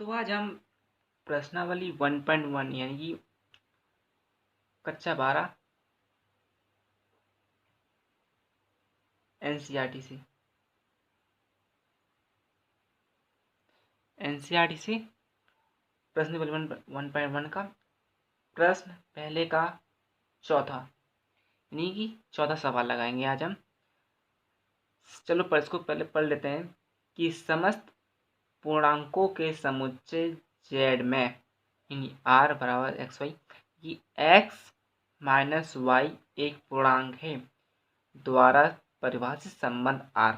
तो आज हम प्रश्नावली 1.1 यानी कि कक्षा 12 एनसीईआरटी से प्रश्नावली 1.1 का प्रश्न पहले का चौथा यानी कि चौथा सवाल लगाएंगे आज हम। चलो पर इसको पहले पढ़ लेते हैं कि समस्त पूर्णांकों के समुच्चय z में यानी r बराबर एक्स वाई कि x माइनस वाई एक पूर्णांक है द्वारा परिभाषित संबंध r।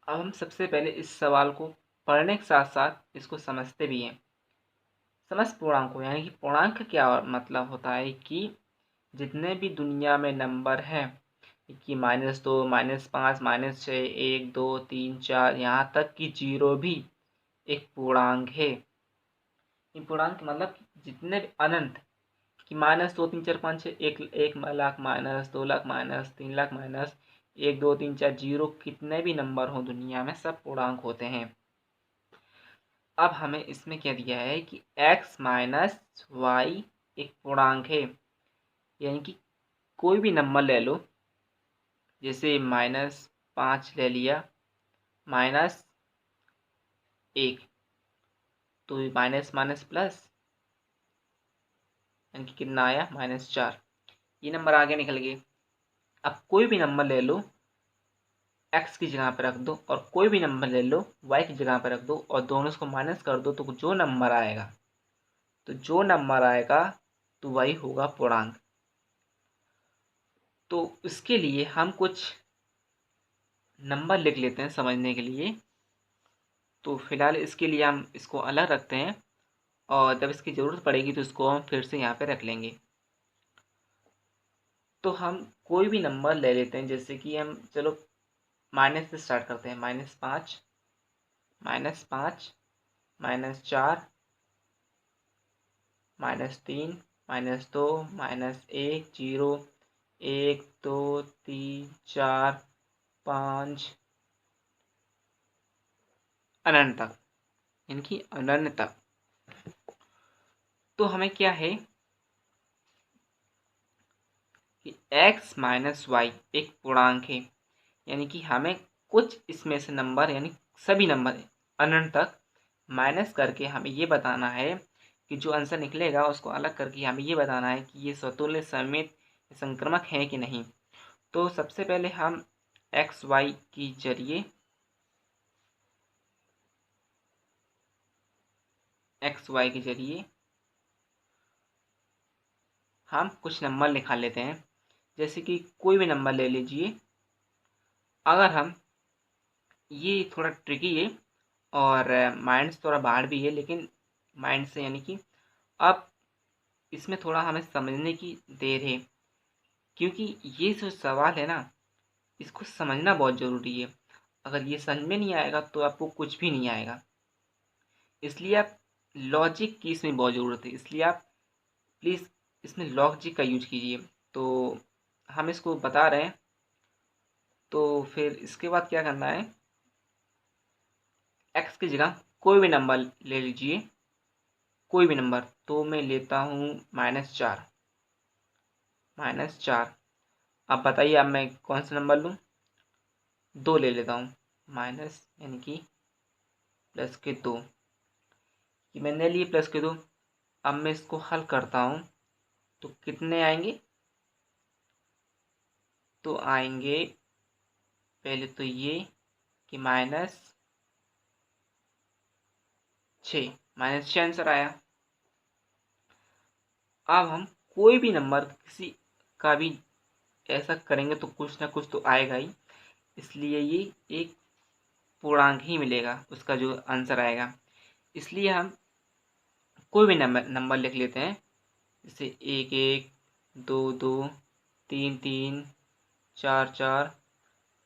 अब हम सबसे पहले इस सवाल को पढ़ने के साथ साथ इसको समझते भी हैं। समस्त पूर्णांकों यानी कि पूर्णांक क्या मतलब होता है कि जितने भी दुनिया में नंबर हैं कि -2 -5 -6 1 2 3 4 यहाँ तक कि 0 भी एक पूर्णांक है। ये पूर्णांक मतलब जितने भी अनंत कि -2 3 4 5 6 1 लाख -2 लाख -3 लाख -1 2 3 4 0 कितने भी नंबर हो दुनिया में सब पूर्णांक होते हैं। अब हमें इसमें क्या दिया है कि x माइनस वाई एक पूर्णांक है यानी कि कोई भी नंबर ले लो, जैसे -5 ले लिया -1 तो माइनस माइनस प्लस यानी कि कितना आया -4। ये नंबर आगे निकल गए। अब कोई भी नंबर ले लो x की जगह पर रख दो और कोई भी नंबर ले लो y की जगह पर रख दो और दोनों को माइनस कर दो तो जो नंबर आएगा तो वही होगा पूर्णांक। तो इसके लिए हम कुछ नंबर लिख लेते हैं समझने के लिए। तो फिलहाल इसके लिए हम इसको अलग रखते हैं और जब इसकी ज़रूरत पड़ेगी तो इसको हम फिर से यहाँ पे रख लेंगे। तो हम कोई भी नंबर ले लेते हैं, जैसे कि हम चलो माइनस से स्टार्ट करते हैं। -5 -5 -4 -3 -2 -1 0 1 2 3 4 5 अनंत तक यानी कि अनंत तक। तो हमें क्या है कि x माइनस वाई एक पूर्णांक है यानी कि हमें कुछ इसमें से नंबर यानी सभी नंबर अनंत तक माइनस करके हमें ये बताना है कि जो आंसर निकलेगा उसको अलग करके हमें ये बताना है कि ये स्वतुल्य समेत संक्रमक है कि नहीं। तो सबसे पहले हम एक्स वाई के जरिए हम कुछ नंबर लिखा लेते हैं। जैसे कि कोई भी नंबर ले लीजिए। अगर हम ये थोड़ा ट्रिकी है और माइंड से थोड़ा बाहर भी है, लेकिन माइंड से यानी कि अब इसमें थोड़ा हमें समझने की देर है, क्योंकि ये जो सवाल है ना इसको समझना बहुत ज़रूरी है। अगर ये समझ में नहीं आएगा तो आपको कुछ भी नहीं आएगा। इसलिए आप लॉजिक की इसमें बहुत ज़रूरत है, इसलिए आप प्लीज़ इसमें लॉजिक का यूज कीजिए। तो हम इसको बता रहे हैं, तो फिर इसके बाद क्या करना है, एक्स की जगह कोई भी नंबर ले लीजिए, कोई भी नंबर। तो मैं लेता हूँ -4। अब बताइए अब मैं कौन सा नंबर लूँ। 2 ले लेता हूँ, माइनस यानी कि प्लस के 2 कि मैंने लिए प्लस के 2। अब मैं इसको हल करता हूँ तो कितने आएंगे, तो आएंगे पहले तो ये कि -6 आंसर आया। अब हम कोई भी नंबर किसी का भी ऐसा करेंगे तो कुछ ना कुछ तो आएगा ही, इसलिए ये एक पूर्णांक ही मिलेगा उसका जो आंसर आएगा। इसलिए हम कोई भी नंबर लिख लेते हैं, जैसे 1 1 2 2 3 3 4 4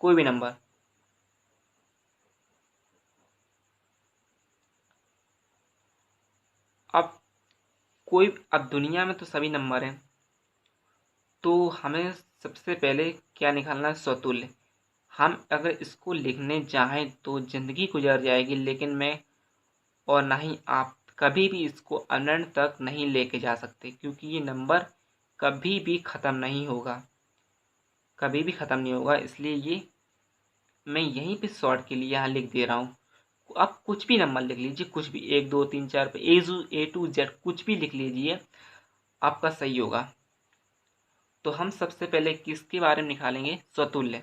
कोई भी नंबर। अब दुनिया में तो सभी नंबर हैं, तो हमें सबसे पहले क्या निकालना है, स्वतुल्य। हम अगर इसको लिखने चाहें तो ज़िंदगी गुजर जाएगी, लेकिन मैं और ना ही आप कभी भी इसको अनंत तक नहीं लेके जा सकते, क्योंकि ये नंबर कभी भी ख़त्म नहीं होगा, कभी भी ख़त्म नहीं होगा। इसलिए ये मैं यहीं पे शॉर्ट के लिए यहाँ लिख दे रहा हूँ। आप कुछ भी नंबर लिख लीजिए, कुछ भी 1 2 3 4 पे ए टू जेड कुछ भी लिख लीजिए, आपका सही होगा। तो हम सबसे पहले किसके बारे में निकालेंगे? स्वतुल्य।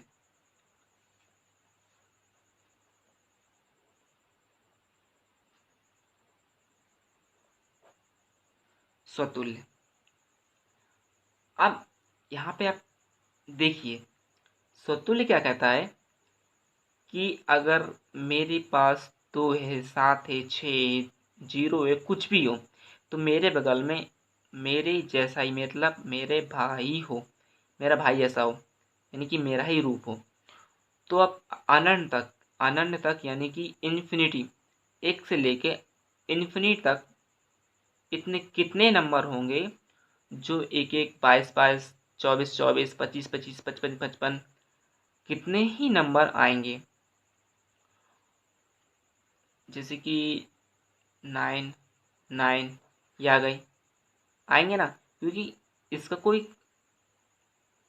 स्वतुल्य। अब यहाँ पे आप देखिए, स्वतुल्य क्या कहता है कि अगर मेरे पास 2 है, 7 है, 6, 0 है, कुछ भी हो, तो मेरे बगल में मेरे जैसा ही, मतलब मेरे भाई हो, मेरा भाई ऐसा हो, यानी कि मेरा ही रूप हो। तो अब अनंत तक यानी कि इन्फिनिटी, एक से लेके इन्फिनिटी तक इतने कितने नंबर होंगे जो एक एक 22 22 24 24 25 25 55 55 कितने ही नंबर आएंगे, जैसे कि 9 9 ये आ गई, आएंगे ना, क्योंकि इसका कोई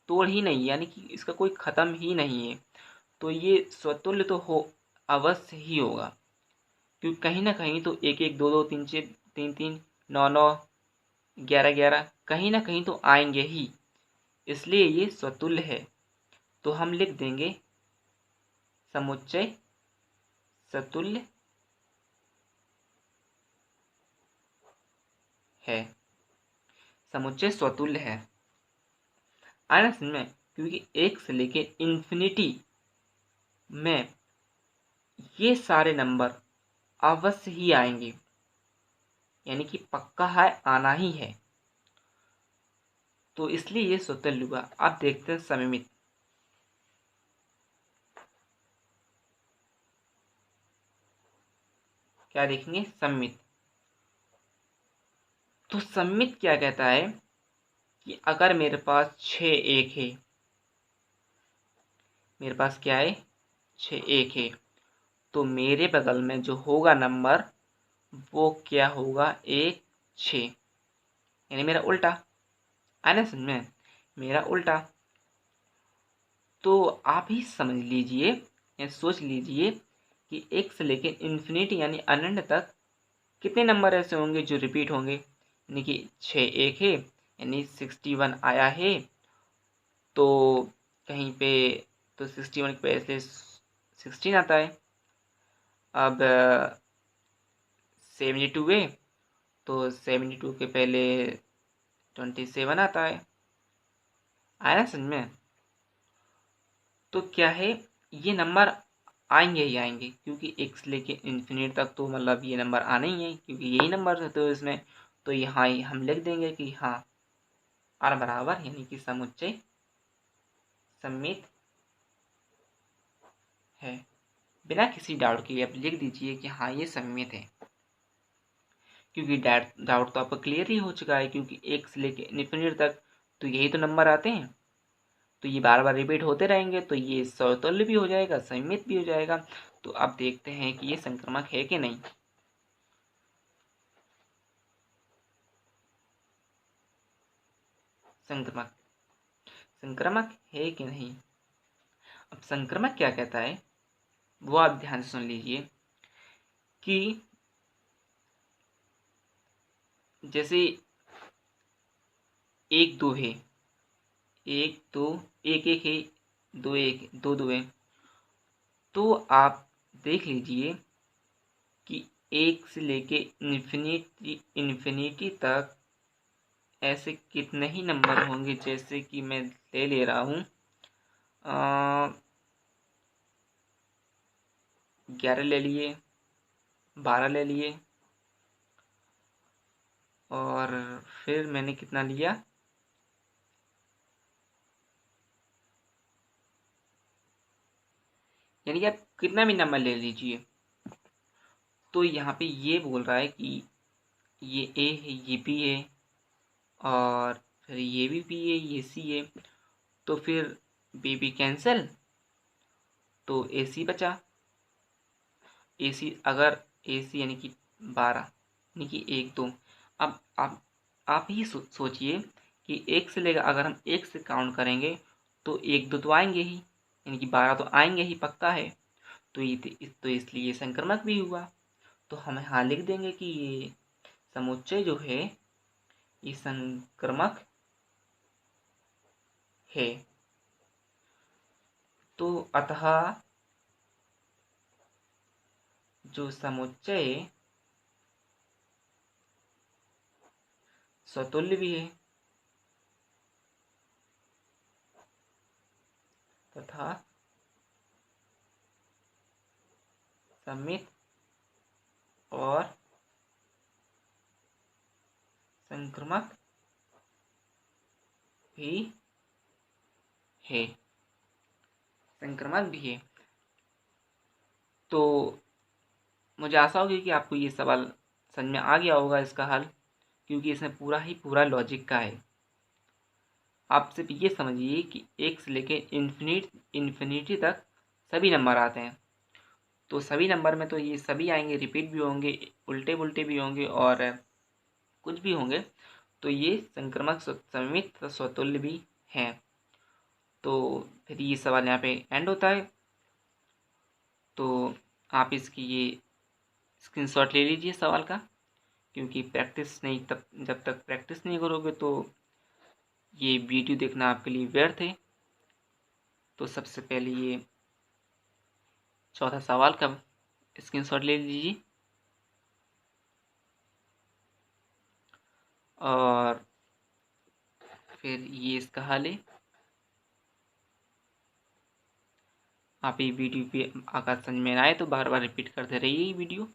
तोड़ ही नहीं है, यानी कि इसका कोई ख़त्म ही नहीं है। तो ये स्वतुल्य तो हो अवश्य ही होगा, क्योंकि कहीं ना कहीं तो एक एक दो दो तीन तीन तीन नौ नौ 11 11 कहीं ना कहीं तो आएंगे ही, इसलिए ये स्वतुल्य है। तो हम लिख देंगे समुच्चय स्वतुल्य है। समुच्चय स्वतुल्य है, आना समझ में, क्योंकि एक से लेके इन्फिनिटी में ये सारे नंबर अवश्य ही आएंगे, यानी कि पक्का है, आना ही है। तो इसलिए ये स्वतुल्य हुआ। अब देखते हैं सममित। क्या देखेंगे? सममित। तो सममित क्या कहता है कि अगर मेरे पास 6 1 है, मेरे पास क्या है? 6 1 है, तो मेरे बगल में जो होगा नंबर वो क्या होगा? 1 6, यानी मेरा उल्टा। आना समझ में? मेरा उल्टा। तो आप ही समझ लीजिए या सोच लीजिए कि एक से लेकर इन्फिनिटी यानी अनंत तक कितने नंबर ऐसे होंगे जो रिपीट होंगे, यानी कि 6 1 है, यानी 61 आया है। तो कहीं पे तो 61 के पहले 16 आता है। अब 72 है, तो 72 के पहले 27 आता है। आया समझ में? तो क्या है, ये नंबर आएंगे ही आएंगे, क्योंकि एक से लेके इन्फिनिट तक तो मतलब ये नंबर आने ही है, क्योंकि यही नंबर है तो इसमें। तो यहाँ ही हम लिख देंगे कि हाँ, आर बराबर यानी कि समुच्चय सममित है। बिना किसी डाउट के आप लिख दीजिए कि हाँ ये सममित है, क्योंकि डाउट तो आपका क्लियर ही हो चुका है, क्योंकि एक से लेके इन्फिनिट तक तो यही तो नंबर आते हैं, तो ये बार बार रिपीट होते रहेंगे, तो ये समतुल्य भी हो जाएगा, सममित भी हो जाएगा। तो अब देखते हैं कि ये संक्रमक है कि नहीं। संक्रमक, संक्रमक है कि नहीं। अब संक्रमक क्या कहता है वो आप ध्यान से सुन लीजिए कि जैसे 1 2 है, 1 2 1 1 है, 2 1 2 2 है, तो आप देख लीजिए कि 1 से लेके इन्फिनिटी तक ऐसे कितने ही नंबर होंगे। जैसे कि मैं ले रहा हूँ 11 ले लिए, 12 ले लिए, और फिर मैंने कितना लिया, यानी कि आप कितना भी नंबर ले लीजिए। तो यहाँ पे ये बोल रहा है कि ये ए है, ये बी है, और फिर ये भी बी है, ये सी है, तो फिर बी बी कैंसिल, तो ए सी बचा। ए सी, अगर ए सी यानी कि 12 यानी कि 1 2। अब आप ही सोचिए कि 1 से लेकर अगर हम 1 से काउंट करेंगे तो 1 2 तो आएंगे ही, यानी कि 12 तो आएंगे ही, पक्का है। तो इसलिए संक्रमक भी हुआ। तो हम यहाँ लिख देंगे कि ये समुच्चय जो है ये संक्रमक है। तो अतः जो समुच्चय स्वतुल्य भी है तथा सममित और संक्रमक भी है, संक्रमक भी है। तो मुझे आशा होगी कि आपको ये सवाल समझ में आ गया होगा इसका हल, क्योंकि इसमें पूरा ही पूरा लॉजिक का है। आप सिर्फ ये समझिए कि 1 से लेके इन्फिनिटी तक सभी नंबर आते हैं। तो सभी नंबर में तो ये सभी आएंगे, रिपीट भी होंगे, उल्टे पुल्टे भी होंगे और कुछ भी होंगे। तो ये संक्रमक सममित स्वतुल्य भी हैं। तो फिर ये सवाल यहाँ पे एंड होता है। तो आप इसकी ये स्क्रीनशॉट ले लीजिए सवाल का, क्योंकि प्रैक्टिस नहीं, तब जब तक प्रैक्टिस नहीं करोगे तो ये वीडियो देखना आपके लिए व्यर्थ है। तो सबसे पहले ये चौथा सवाल का स्क्रीनशॉट ले लीजिए और फिर ये इसका हल है। आप ये वीडियो पे अगर समझ में आए तो बार बार रिपीट करते रहिए ये वीडियो।